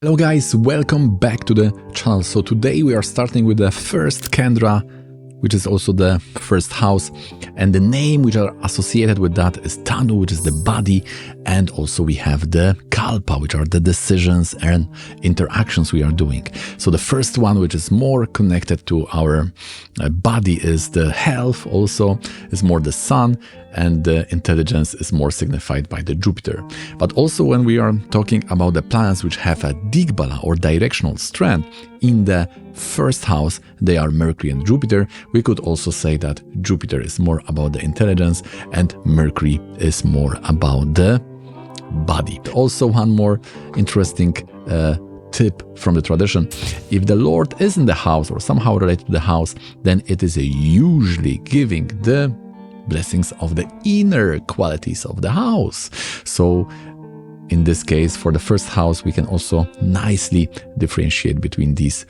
Hello guys, welcome back to the channel. So today we are starting with the first Kendra, which is also the first house, and the name which are associated with that is Tanu, which is the body, and also we have the Kalpa, which are the decisions and interactions we are doing. So the first one, which is more connected to our body, is the health, also is more the sun, and the intelligence is more signified by the Jupiter. But also when we are talking about the planets which have a Digbala or directional strength in the first house, they are Mercury and Jupiter. We could also say that Jupiter is more about the intelligence and Mercury is more about the body. Also, one more interesting tip from the tradition: if the Lord is in the house or somehow related to the house, then it is usually giving the blessings of the inner qualities of the house. So in this case, for the first house, we can also nicely differentiate between these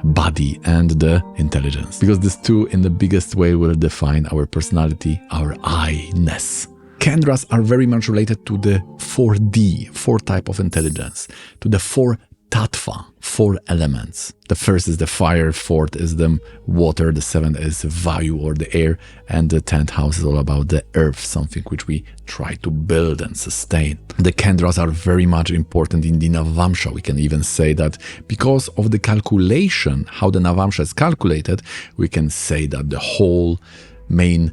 body and the intelligence, because these two in the biggest way will define our personality, our I-ness. Kendras are very much related to the 4D, 4 type of intelligence, to the 4 tattva, 4 elements. The first is the fire, 4th is the water, the 7th is vayu or the air, and the 10th house is all about the earth, something which we try to build and sustain. The Kendras are very much important in the Navamsha. We can even say that because of the calculation, how the Navamsha is calculated, we can say that the whole main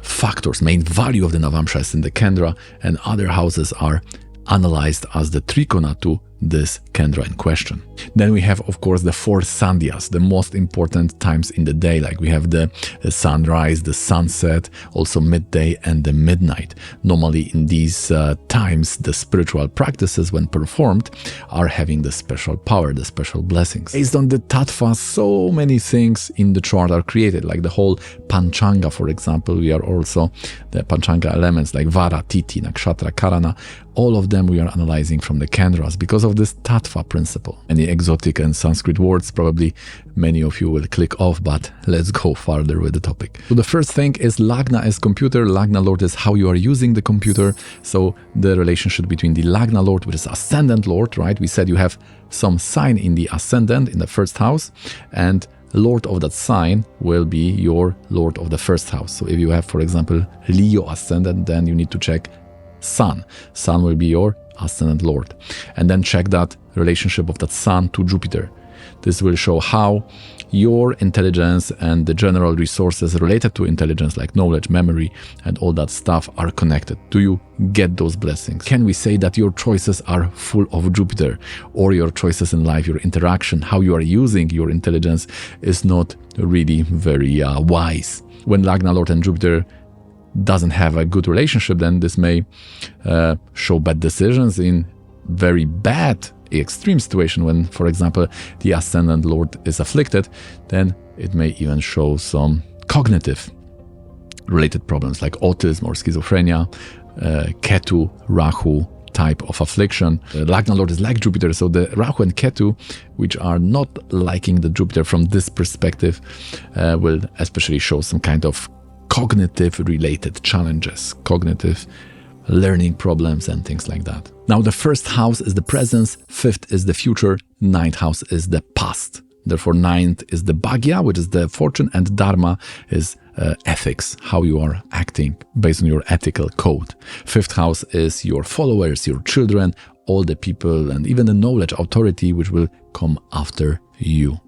factors, main value of the Navamsha is in the Kendra, and other houses are analyzed as the trikona to this Kendra in question. Then we have, of course, the 4 sandhyas, the most important times in the day, like we have the sunrise, the sunset, also midday and the midnight. Normally in these times, the spiritual practices, when performed, are having the special power, the special blessings. Based on the tattva, so many things in the chart are created, like the whole Panchanga, for example. We are also the Panchanga elements like Vara, Titi, Nakshatra, Karana. All of them we are analyzing from the Kendras because of this tattva principle. Any exotic and Sanskrit words, probably many of you will click off, but let's go further with the topic. So the first thing is Lagna is computer. Lagna Lord is how you are using the computer. So the relationship between the Lagna Lord, which is ascendant Lord, right? We said you have some sign in the ascendant in the first house, and Lord of that sign will be your Lord of the first house. So if you have, for example, Leo ascendant, then you need to check Sun. Sun will be your ascendant Lord. And then check that relationship of that Sun to Jupiter. This will show how your intelligence and the general resources related to intelligence, like knowledge, memory, and all that stuff, are connected. Do you get those blessings? Can we say that your choices are full of Jupiter, or your choices in life, your interaction, how you are using your intelligence is not really very wise? When Lagna Lord and Jupiter doesn't have a good relationship, then this may show bad decisions in very bad extreme situation. When, for example, the ascendant Lord is afflicted, then it may even show some cognitive related problems like autism or schizophrenia, Ketu, Rahu type of affliction. Lagna Lord is like Jupiter, so the Rahu and Ketu, which are not liking the Jupiter from this perspective, will especially show some kind of cognitive related challenges, cognitive learning problems and things like that. Now the first house is the presence, 5th is the future, 9th house is the past. Therefore 9th is the Bhagya, which is the fortune, and Dharma is ethics, how you are acting based on your ethical code. 5th house is your followers, your children, all the people, and even the knowledge, authority, which will come after you.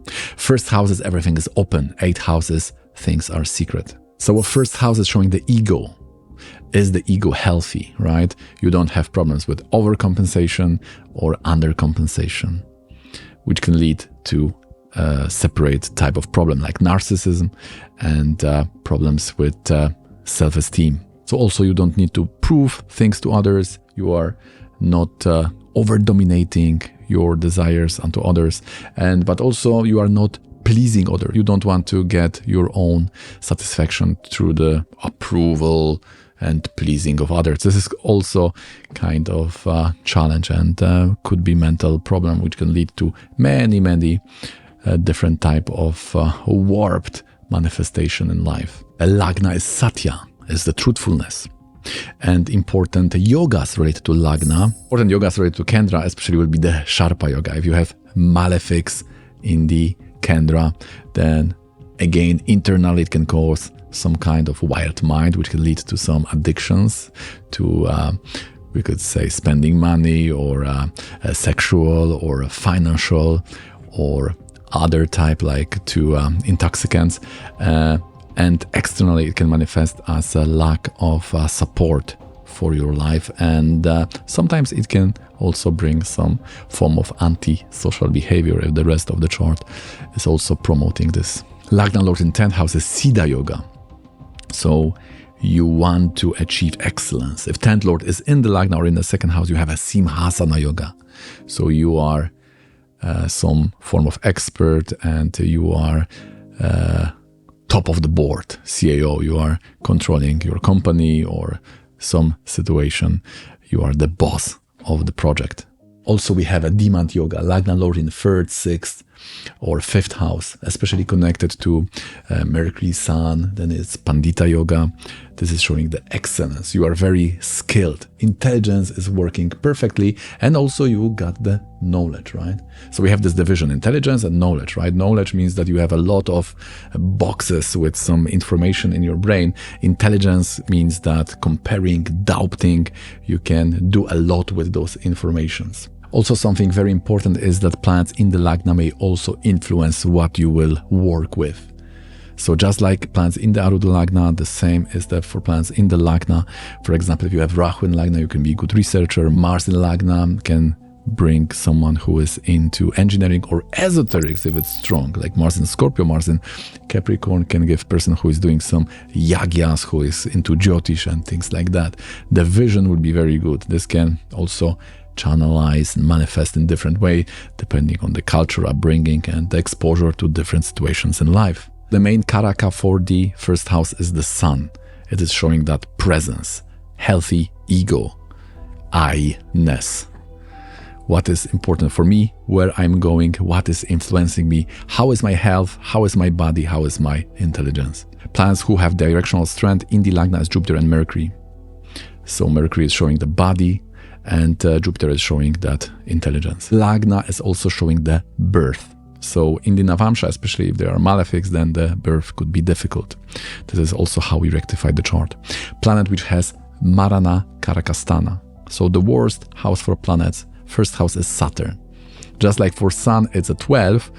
1st house is everything is open, 8th house is things are secret. So a 1st house is showing the ego. Is the ego healthy, right? You don't have problems with overcompensation or undercompensation, which can lead to a separate type of problem like narcissism and problems with self-esteem. So also you don't need to prove things to others. You are not over-dominating your desires unto others, but also you are not pleasing others. You don't want to get your own satisfaction through the approval and pleasing of others. This is also kind of a challenge and could be mental problem, which can lead to many different type of warped manifestation in life. A Lagna is Satya, is the truthfulness. And important yogas related to Lagna, important yogas related to Kendra especially will be the Sharpa yoga. If you have malefics in the Kendra, then again, internally it can cause some kind of wild mind, which can lead to some addictions, to we could say spending money, or sexual or financial or other type, like to intoxicants. And externally it can manifest as a lack of support for your life, and sometimes it can also bring some form of anti-social behavior if the rest of the chart is also promoting this. Lagna Lord in 10th house is Siddha Yoga. So you want to achieve excellence. If 10th Lord is in the Lagna or in the 2nd house, you have a Simhasana Yoga. So you are some form of expert, and you are top of the board, CAO. You are controlling your company or some situation. You are the boss of the project. Also, we have a Demand Yoga, Lagna Lord in 3rd, 6th, or 5th house, especially connected to Mercury, Sun. Then it's Pandita Yoga. This is showing the excellence. You are very skilled. Intelligence is working perfectly, and also you got the knowledge, right? So we have this division, intelligence and knowledge, right? Knowledge means that you have a lot of boxes with some information in your brain. Intelligence means that comparing, doubting, you can do a lot with those informations. Also, something very important is that planets in the Lagna may also influence what you will work with. So just like planets in the Arudha Lagna, the same is that for planets in the Lagna. For example, if you have Rahu in Lagna, you can be a good researcher. Mars in Lagna can bring someone who is into engineering or esoterics if it's strong, like Mars in Scorpio. Mars in Capricorn can give a person who is doing some yagyas, who is into Jyotish and things like that. The vision would be very good. This can also channelize and manifest in different way depending on the culture, upbringing, and the exposure to different situations in life. The main karaka for the 1st house is the Sun. It is showing that presence, healthy ego, I-ness. What is important for me, where I'm going, what is influencing me, how is my health, how is my body, how is my intelligence. Planets who have directional strength in the Lagna is Jupiter and Mercury. So Mercury is showing the body, and Jupiter is showing that intelligence. Lagna is also showing the birth. So in the Navamsha, especially if there are malefics, then the birth could be difficult. This is also how we rectify the chart. Planet which has Marana Karakastana. So the worst house for planets, 1st house is Saturn. Just like for Sun, it's a 12,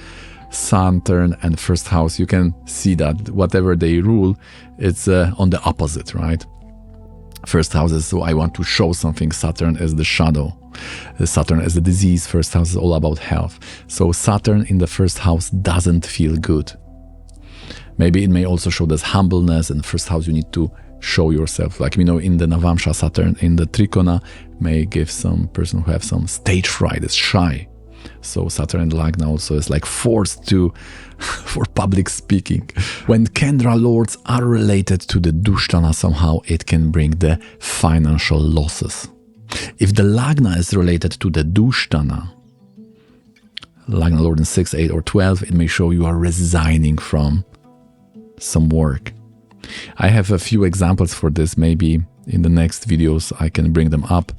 Saturn and 1st house, you can see that whatever they rule, it's on the opposite, right? 1st house is, so I want to show something. Saturn is the shadow. Saturn is the disease. 1st house is all about health. So Saturn in the 1st house doesn't feel good. Maybe it may also show this humbleness. In 1st house, you need to show yourself. Like, you know, in the Navamsha, Saturn in the Trikona may give some person who have some stage fright, is shy. So Saturn in the Lagna also is like forced to for public speaking. When Kendra lords are related to the dusthana somehow, it can bring the financial losses. If the Lagna is related to the dusthana, Lagna lord in 6, 8 or 12, it may show you are resigning from some work. I have a few examples for this. Maybe in the next videos I can bring them up.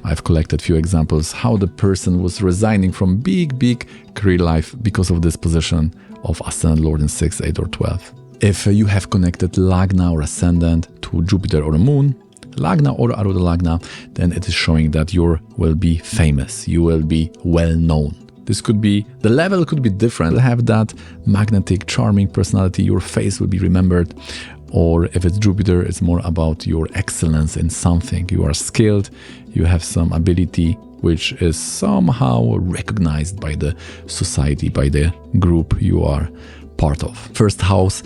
I've collected few examples how the person was resigning from big career life because of this position of ascendant lord in 6, 8 or 12. If you have connected Lagna or ascendant to Jupiter or the moon, Lagna or Arudha Lagna, then it is showing that you will be famous, you will be well known. This could be, the level could be different. You'll have that magnetic, charming personality, your face will be remembered. Or if it's Jupiter, it's more about your excellence in something. You are skilled, you have some ability which is somehow recognized by the society, by the group you are part of. 1st house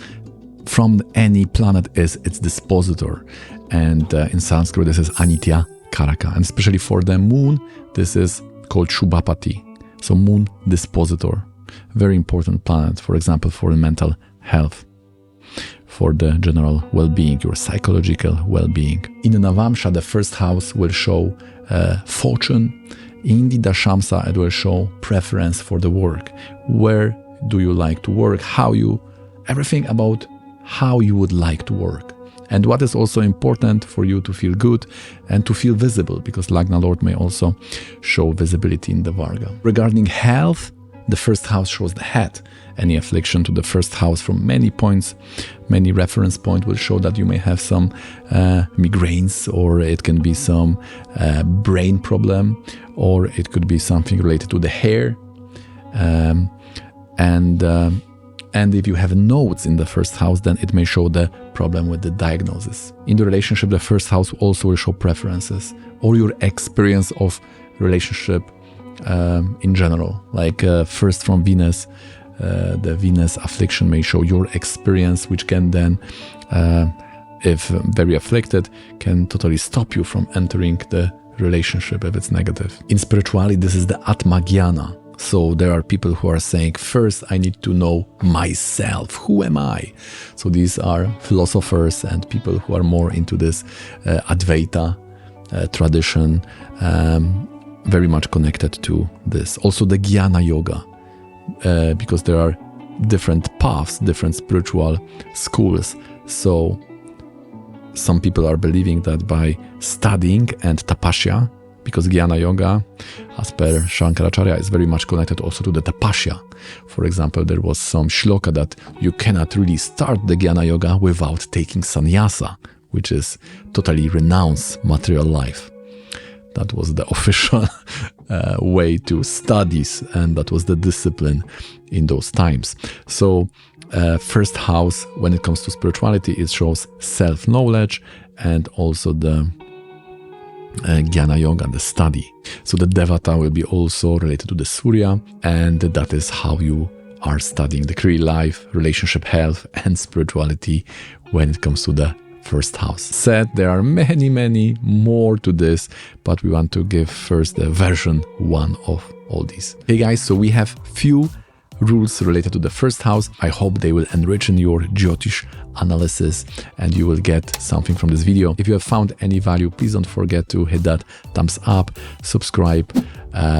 from any planet is its dispositor. And in Sanskrit, this is Anitya Karaka. And especially for the moon, this is called Shubhapati. So moon dispositor. Very important planet, for example, for the mental health, for the general well-being, your psychological well-being. In the Navamsha, the 1st house will show fortune. In the Dashamsa, it will show preference for the work. Where do you like to work? Everything about how you would like to work. And what is also important for you to feel good and to feel visible, because Lagna Lord may also show visibility in the Varga. Regarding health, the first house shows the head. Any affliction to the first house from many points, many reference points will show that you may have some migraines, or it can be some brain problem, or it could be something related to the hair. And if you have nodes in the first house, then it may show the problem with the diagnosis. In the relationship, the first house also will show preferences or your experience of relationship in general. Like first from Venus, the Venus affliction may show your experience, which can then, if very afflicted, can totally stop you from entering the relationship if it's negative. In spirituality, this is the Atma Jnana. So there are people who are saying, first I need to know myself. Who am I? So these are philosophers and people who are more into this Advaita tradition, very much connected to this. Also the Jnana Yoga, because there are different paths, different spiritual schools. So some people are believing that by studying and tapasya, because Jnana Yoga, as per Shankaracharya, is very much connected also to the tapasya. For example, there was some shloka that you cannot really start the Jnana Yoga without taking sannyasa, which is totally renounce material life. That was the official way to studies, and that was the discipline in those times. So first house, when it comes to spirituality, it shows self-knowledge and also the Jnana Yoga, the study. So the Devata will be also related to the Surya, and that is how you are studying the career life, relationship health, and spirituality when it comes to the first house. Said there are many more to this, but we want to give first the version 1 of all these. Hey guys, so we have few rules related to the first house. I hope they will enrich in your Jyotish analysis and you will get something from this video. If you have found any value, please don't forget to hit that thumbs up, subscribe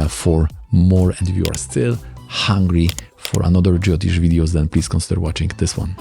for more, and if you are still hungry for another Jyotish videos, then please consider watching this one.